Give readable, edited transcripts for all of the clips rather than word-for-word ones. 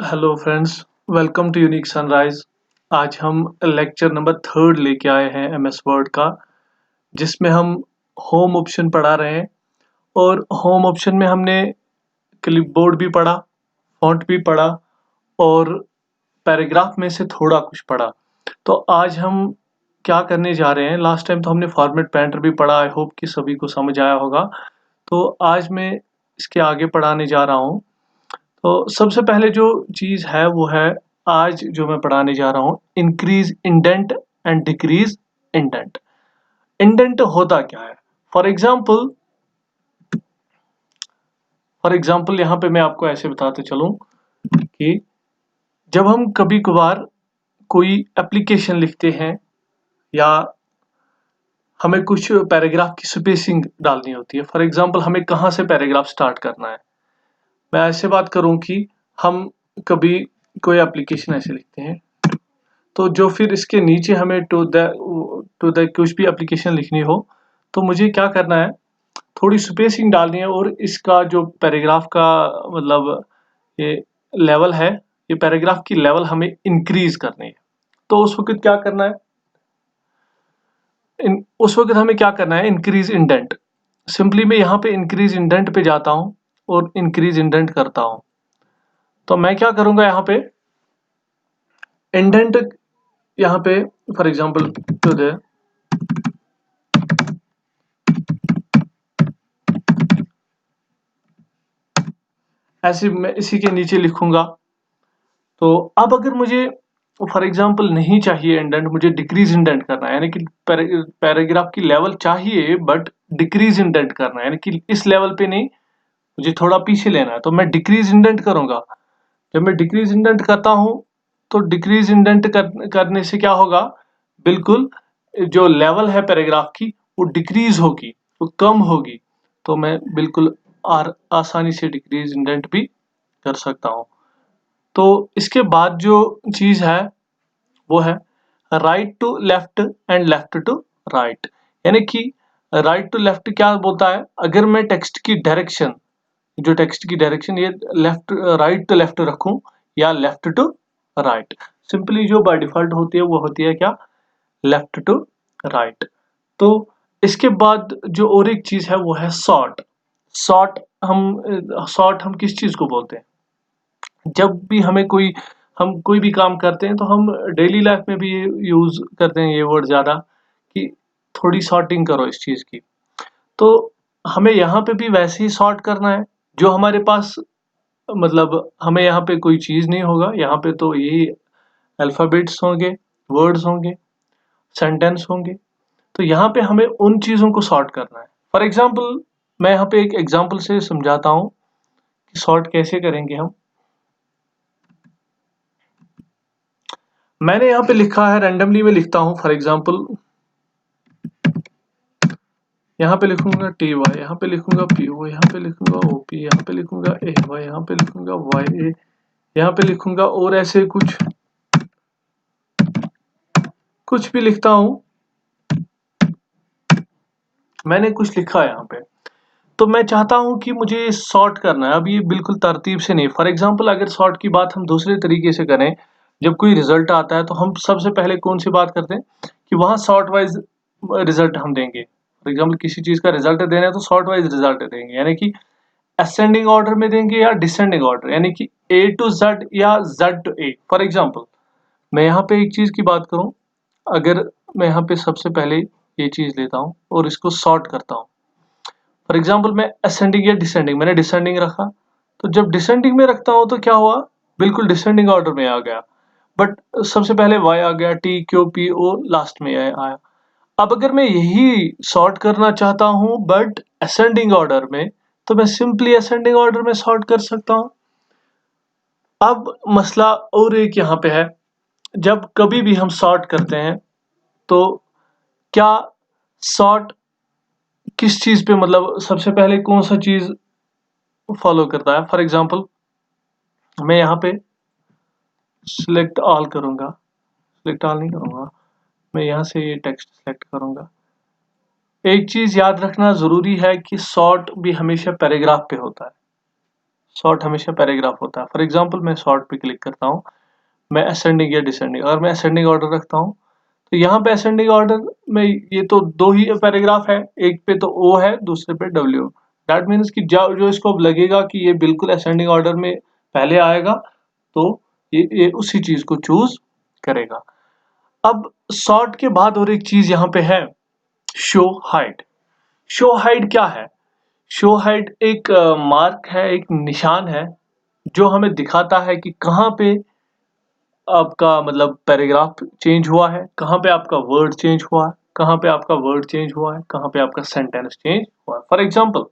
Hello friends, welcome to Unique Sunrise. आज हम lecture number 3 लेके आए हैं एमएस वर्ड का, जिसमें हम होम ऑप्शन पढ़ा रहे हैं। और होम ऑप्शन में हमने क्लिपबोर्ड भी पढ़ा, फॉन्ट भी पढ़ा और पैराग्राफ में से थोड़ा कुछ पढ़ा। तो आज हम क्या करने जा रहे हैं, लास्ट टाइम तो हमने फॉर्मेट पेंटर भी पढ़ा। आई होप कि सभी को समझ आया होगा। तो आज मैं इसके आगे पढ़ाने जा रहा हूँ। तो सबसे पहले जो चीज़ है वो है, आज जो मैं पढ़ाने जा रहा हूँ, increase indent and decrease indent. Indent होता क्या है? फॉर एग्जाम्पल यहाँ पे मैं आपको ऐसे बताते चलूं कि जब हम कभी कभार कोई एप्लीकेशन लिखते हैं या हमें कुछ पैराग्राफ की स्पेसिंग डालनी होती है। फॉर एग्जाम्पल हमें कहाँ से पैराग्राफ स्टार्ट करना है। मैं ऐसे बात करूं कि हम कभी कोई एप्लीकेशन ऐसे लिखते हैं, तो जो फिर इसके नीचे हमें टू द कुछ भी एप्लीकेशन लिखनी हो, तो मुझे क्या करना है, थोड़ी स्पेसिंग डालनी है और इसका जो पैराग्राफ का मतलब ये लेवल है, ये पैराग्राफ की लेवल हमें इंक्रीज करनी है। तो उस वक्त क्या करना है, उस वक्त हमें क्या करना है, इंक्रीज इंडेंट। सिंपली मैं यहाँ पे इंक्रीज इंडेंट पे जाता हूँ और इंक्रीज इंडेंट करता हूँ। तो मैं क्या करूंगा, यहाँ पे इंडेंट, यहाँ पे फॉर एग्जाम्पल टू द, ऐसे मैं इसी के नीचे लिखूंगा। तो अब अगर मुझे फॉर एग्जांपल नहीं चाहिए इंडेंट, मुझे डिक्रीज इंडेंट करना है, यानी कि पैराग्राफ की लेवल चाहिए बट डिक्रीज इंडेंट करना है, यानी कि इस लेवल पे नहीं, मुझे थोड़ा पीछे लेना है, तो मैं डिक्रीज इंडेंट करूंगा। जब मैं डिक्रीज इंडेंट करता हूं, तो डिक्रीज इंडेंट करने से क्या होगा, बिल्कुल जो लेवल है पैराग्राफ की वो डिक्रीज होगी, वो कम होगी। तो मैं बिल्कुल आसानी से डिक्रीज इंडेंट भी कर सकता हूँ। तो इसके बाद जो चीज है वो है right to left and left to right. यानी कि राइट टू लेफ्ट क्या बोलता है, अगर मैं टेक्स्ट की डायरेक्शन, जो टेक्स्ट की डायरेक्शन ये लेफ्ट राइट टू लेफ्ट रखूं या लेफ्ट टू राइट, सिंपली जो बाय डिफॉल्ट होती है वो होती है क्या, लेफ्ट टू राइट। तो इसके बाद जो और एक चीज है वो है सॉर्ट। सॉर्ट हम किस चीज को बोलते हैं, जब भी हम कोई भी काम करते हैं तो हम डेली लाइफ में भी यूज करते हैं ये वर्ड ज्यादा, कि थोड़ी सॉर्टिंग करो इस चीज की। तो हमें यहाँ पे भी वैसे ही सॉर्ट करना है, जो हमारे पास मतलब हमें यहाँ पे कोई चीज नहीं होगा, यहाँ पे तो यही अल्फाबेट्स होंगे, वर्ड्स होंगे, सेंटेंस होंगे। तो यहाँ पे हमें उन चीजों को सॉर्ट करना है। फॉर एग्जाम्पल मैं यहाँ पे एक एग्जाम्पल से समझाता हूँ कि सॉर्ट कैसे करेंगे हम। मैंने यहाँ पे लिखा है, रैंडमली मैं लिखता हूँ। फॉर एग्जाम्पल यहाँ पे लिखूंगा टी वाई, यहाँ पे लिखूंगा पी ओ, यहाँ पे लिखूंगा ओ पी, यहाँ पे लिखूंगा ए वाई, यहाँ पे लिखूंगा वाई ए, यहाँ पे लिखूंगा और ऐसे कुछ भी लिखता हूँ। मैंने कुछ लिखा है यहाँ पे, तो मैं चाहता हूँ कि मुझे सॉर्ट करना है। अब ये बिल्कुल तरतीब से नहीं। फॉर एग्जाम्पल अगर सॉर्ट की बात हम दूसरे तरीके से करें, जब कोई रिजल्ट आता है तो हम सबसे पहले कौन सी बात करते हैं कि वहां सॉर्ट वाइज रिजल्ट हम देंगे। फॉर एग्जाम्पल किसी चीज का रिजल्ट देना है तो सॉर्ट वाइज रिजल्ट देंगे, यानी कि असेंडिंग ऑर्डर में देंगे या डिसेंडिंग ऑर्डर, यानी कि ए टू जेड या Z to A. For example मैं यहाँ पे एक चीज की बात करूं, अगर मैं यहाँ पे सबसे पहले ये चीज लेता हूँ और इसको सॉर्ट करता हूँ। फॉर एग्जाम्पल मैं असेंडिंग या डिसेंडिंग, मैंने डिसेंडिंग रखा, तो जब डिसेंडिंग में रखता हूँ तो क्या हुआ, बिल्कुल डिसेंडिंग ऑर्डर में आ गया। बट सबसे पहले वाई आ गया, T Q P O last में आया। अब अगर मैं यही सॉर्ट करना चाहता हूं बट असेंडिंग ऑर्डर में, तो मैं सिंपली असेंडिंग ऑर्डर में सॉर्ट कर सकता हूं। अब मसला और एक यहाँ पे है, जब कभी भी हम सॉर्ट करते हैं तो क्या सॉर्ट किस चीज पे, मतलब सबसे पहले कौन सा चीज फॉलो करता है। फॉर एग्जाम्पल मैं यहाँ पे सिलेक्ट ऑल करूंगा, सिलेक्ट ऑल नहीं करूंगा, मैं यहाँ से ये टेक्स्ट सेलेक्ट करूंगा। एक चीज याद रखना जरूरी है कि सॉर्ट भी हमेशा पैराग्राफ पे होता है। सॉर्ट हमेशा पैराग्राफ होता है। फॉर एग्जांपल मैं सॉर्ट पे क्लिक करता हूँ, मैं असेंडिंग या डिसेंडिंग, अगर मैं असेंडिंग ऑर्डर रखता हूँ तो यहाँ पे असेंडिंग ऑर्डर में ये तो दो ही पैराग्राफ है, एक पे तो ओ है, दूसरे पे डब्ल्यू। दैट मीन्स कि जो इसको अब लगेगा कि ये बिल्कुल असेंडिंग ऑर्डर में पहले आएगा तो ये उसी चीज को चूज करेगा। अब सॉर्ट के बाद और एक चीज यहाँ पे है, शो हाइड। शो हाइड क्या है? शो हाइड एक मार्क है, एक निशान है जो हमें दिखाता है कि कहाँ पे आपका मतलब पैराग्राफ चेंज हुआ है, कहाँ पे आपका वर्ड चेंज हुआ है, कहाँ पे आपका वर्ड चेंज हुआ है, कहाँ पे आपका सेंटेंस चेंज हुआ है। फॉर एग्जांपल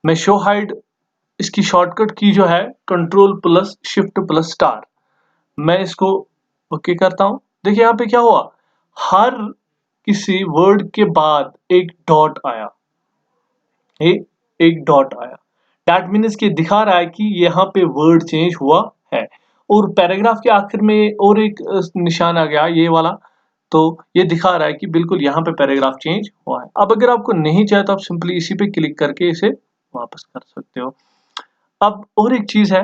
मैं शो हाइड, इसकी शॉर्टकट की जो है control plus shift plus star, मैं इसको ओके करता हूं। देखिए यहाँ पे क्या हुआ, हर किसी वर्ड के बाद एक डॉट आया, एक डॉट आया। दैट मीन्स कि दिखा रहा है कि यहाँ पे वर्ड चेंज हुआ है। और पैराग्राफ के आखिर में और एक निशान आ गया, ये वाला, तो ये दिखा रहा है कि बिल्कुल यहाँ पे पैराग्राफ चेंज हुआ है। अब अगर आपको नहीं चाहिए तो आप सिंपली इसी पे क्लिक करके इसे वापस कर सकते हो। अब और एक चीज है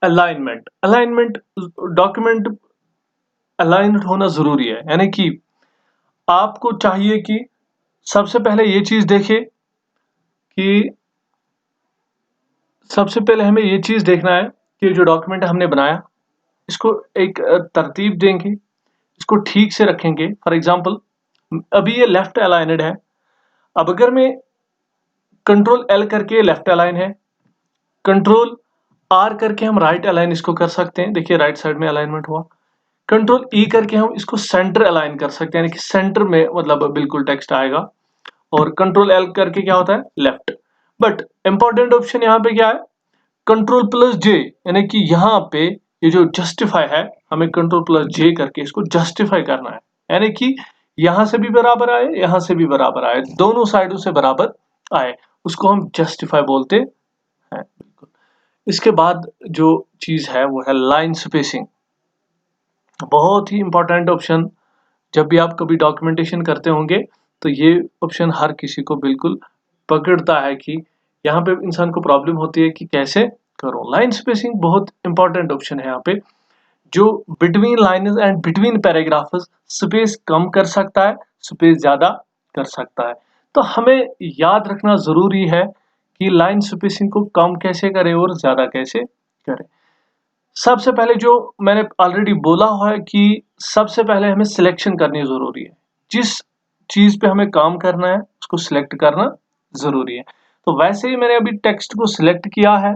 अलाइनमेंट। अलाइनमेंट, डॉक्यूमेंट अलाइन्ड होना जरूरी है, यानी कि आपको चाहिए कि सबसे पहले ये चीज देखे कि सबसे पहले हमें ये चीज देखना है कि जो डॉक्यूमेंट हमने बनाया इसको एक तरतीब देंगे, इसको ठीक से रखेंगे। फॉर एग्जांपल अभी ये लेफ्ट अलाइनेड है, अब अगर मैं कंट्रोल एल करके लेफ्ट अलाइन है, कंट्रोल आर करके हम राइट अलाइन इसको कर सकते हैं, देखिए राइट साइड में अलाइनमेंट हुआ। कंट्रोल ई करके हम इसको सेंटर अलाइन कर सकते हैं, यानी कि सेंटर में मतलब बिल्कुल टेक्स्ट आएगा। और कंट्रोल एल करके क्या होता है, लेफ्ट। बट इंपॉर्टेंट ऑप्शन यहाँ पे क्या है, कंट्रोल प्लस जे, यानी कि यहाँ पे ये जो जस्टिफाई है, हमें कंट्रोल प्लस जे करके इसको जस्टिफाई करना है, यानी कि यहां से भी बराबर आए, यहां से भी बराबर आए, दोनों साइडों से बराबर आए, उसको हम जस्टिफाई बोलते हैं। बिल्कुल। इसके बाद जो चीज है वो है लाइन स्पेसिंग, बहुत ही इंपॉर्टेंट ऑप्शन। जब भी आप कभी डॉक्यूमेंटेशन करते होंगे तो ये ऑप्शन हर किसी को बिल्कुल पकड़ता है कि यहाँ पे इंसान को प्रॉब्लम होती है कि कैसे करो। लाइन स्पेसिंग बहुत इंपॉर्टेंट ऑप्शन है यहाँ पे, जो between lines and between paragraphs space कम कर सकता है, स्पेस ज्यादा कर सकता है। तो हमें याद रखना जरूरी है कि लाइन स्पेसिंग को कम कैसे करें और ज्यादा कैसे करें। सबसे पहले जो मैंने ऑलरेडी बोला हुआ है कि सबसे पहले हमें सिलेक्शन करनी जरूरी है, जिस चीज पे हमें काम करना है उसको सिलेक्ट करना जरूरी है। तो वैसे ही मैंने अभी टेक्स्ट को सिलेक्ट किया है,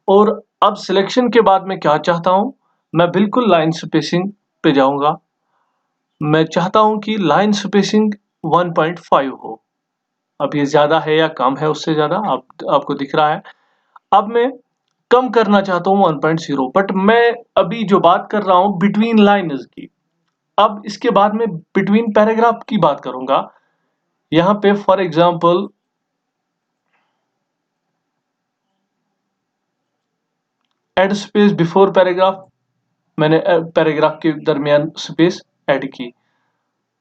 और अब सिलेक्शन के बाद मैं क्या चाहता हूं, मैं बिल्कुल लाइन स्पेसिंग पे जाऊंगा। मैं चाहता हूं कि लाइन स्पेसिंग 1.5 हो। अब ये ज्यादा है या कम है, उससे ज्यादा आपको दिख रहा है। अब मैं कम करना चाहता हूँ 1.0, बट मैं अभी जो बात कर रहा हूँ बिटवीन लाइन्स की। अब इसके बाद में बिटवीन पैराग्राफ की बात करूंगा। यहाँ पे for example add space before paragraph, मैंने पैराग्राफ के दरमियान स्पेस ऐड की।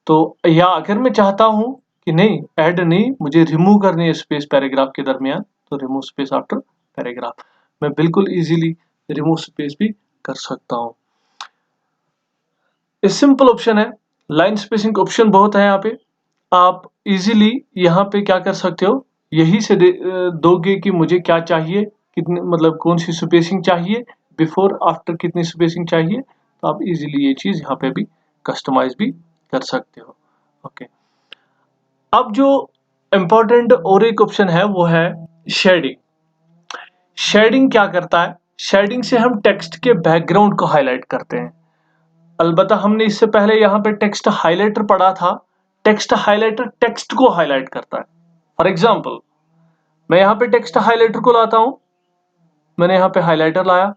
तो या अगर मैं चाहता हूं कि नहीं ऐड नहीं, मुझे रिमूव करनी है स्पेस पैराग्राफ के दरमियान, तो रिमूव स्पेस आफ्टर पैराग्राफ, मैं बिल्कुल इजीली रिमूव स्पेस भी कर सकता हूं। ये सिंपल ऑप्शन है। लाइन स्पेसिंग ऑप्शन बहुत है यहाँ पे, आप इजीली यहाँ पे क्या कर सकते हो, यही से दोगे कि मुझे क्या चाहिए, कितने मतलब कौन सी स्पेसिंग चाहिए, बिफोर आफ्टर कितनी स्पेसिंग चाहिए, तो आप इजीली ये चीज यहाँ पे भी कस्टमाइज भी कर सकते हो। ओके, अब जो इम्पोर्टेंट और एक ऑप्शन है वो है शेडिंग। शेडिंग क्या करता है, शेडिंग से हम टेक्स्ट के बैकग्राउंड को हाईलाइट करते हैं। अलबत्ता हमने इससे पहले यहाँ पे टेक्स्ट हाइलाइटर पढ़ा था, टेक्स्ट हाइलाइटर टेक्स्ट को हाईलाइट करता है। फॉर एग्जाम्पल मैं यहाँ पे टेक्स्ट हाइलाइटर को लाता हूं, मैंने यहाँ पे हाइलाइटर लाया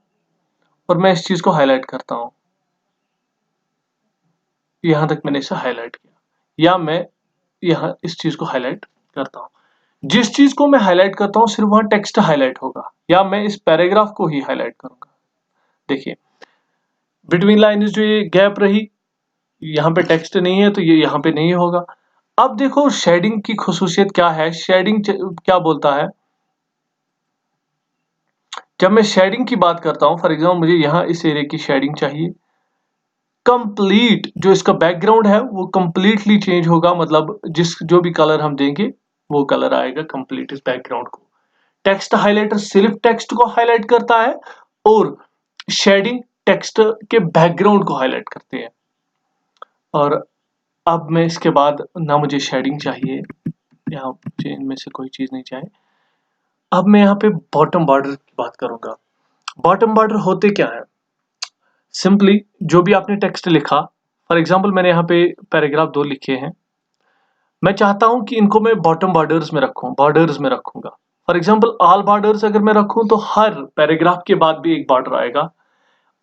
और मैं इस चीज को हाईलाइट करता हूं, यहां तक मैंने इसे हाईलाइट किया, या मैं यहाँ इस चीज को हाईलाइट करता हूं। जिस चीज को मैं हाईलाइट करता हूं सिर्फ वहां टेक्स्ट हाईलाइट होगा, या मैं इस पैराग्राफ को ही हाईलाइट करूंगा। देखिए बिटवीन लाइन जो ये गैप रही, यहाँ पे टेक्स्ट नहीं है तो ये यहाँ पे नहीं होगा। अब देखो शेडिंग की खुसूसियत क्या है, शेडिंग क्या बोलता है, जब मैं शेडिंग की बात करता हूं, फॉर एग्जाम्पल मुझे यहाँ इस एरिया की शेडिंग चाहिए, कंप्लीट जो इसका बैकग्राउंड है वो कंप्लीटली चेंज होगा, मतलब जो भी कलर हम देंगे वो कलर आएगा कंप्लीट इस बैकग्राउंड को। टेक्स्ट हाइलाइटर सिर्फ टेक्स्ट को हाईलाइट करता है और शेडिंग टेक्स्ट के बैकग्राउंड को हाईलाइट करते हैं। और अब मैं इसके बाद ना मुझे शेडिंग चाहिए, यहाँ मुझे इनमें से कोई चीज नहीं चाहिए। अब मैं यहाँ पे बॉटम बॉर्डर की बात करूंगा। बॉटम बॉर्डर होते क्या है? सिंपली जो भी आपने टेक्स्ट लिखा, फॉर एग्जाम्पल मैंने यहाँ पे पैराग्राफ 2 लिखे हैं, मैं चाहता हूं कि इनको मैं बॉटम बॉर्डर्स में रखूं, बॉर्डर्स में रखूंगा। फॉर एग्जाम्पल ऑल बॉर्डर्स अगर मैं रखूं तो हर पैराग्राफ के बाद भी एक बॉर्डर आएगा।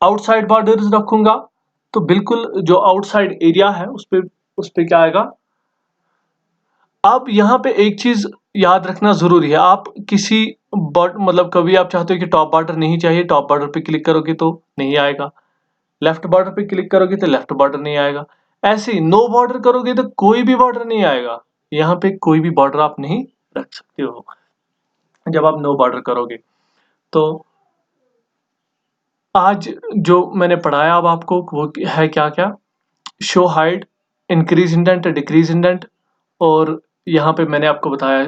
आउटसाइड बॉर्डर्स रखूंगा तो बिल्कुल जो आउटसाइड एरिया है उस पे क्या आएगा। अब यहाँ पे एक चीज याद रखना जरूरी है, आप किसी मतलब कभी आप चाहते हो कि टॉप बॉर्डर नहीं चाहिए, टॉप बॉर्डर पे क्लिक करोगे तो नहीं आएगा, लेफ्ट बॉर्डर पे क्लिक करोगे तो लेफ्ट बॉर्डर नहीं आएगा, ऐसे ही नो बॉर्डर करोगे तो कोई भी बॉर्डर नहीं आएगा। यहाँ पे कोई भी बॉर्डर आप नहीं रख सकते हो जब आप नो बॉर्डर करोगे। तो आज जो मैंने पढ़ाया अब आपको वो है क्या क्या, show hide, increase indent, decrease indent, और यहाँ पे मैंने आपको बताया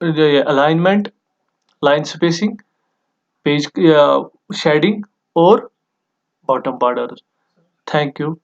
जो ये alignment, line spacing, page shading और बॉटम बॉर्डर। Thank you.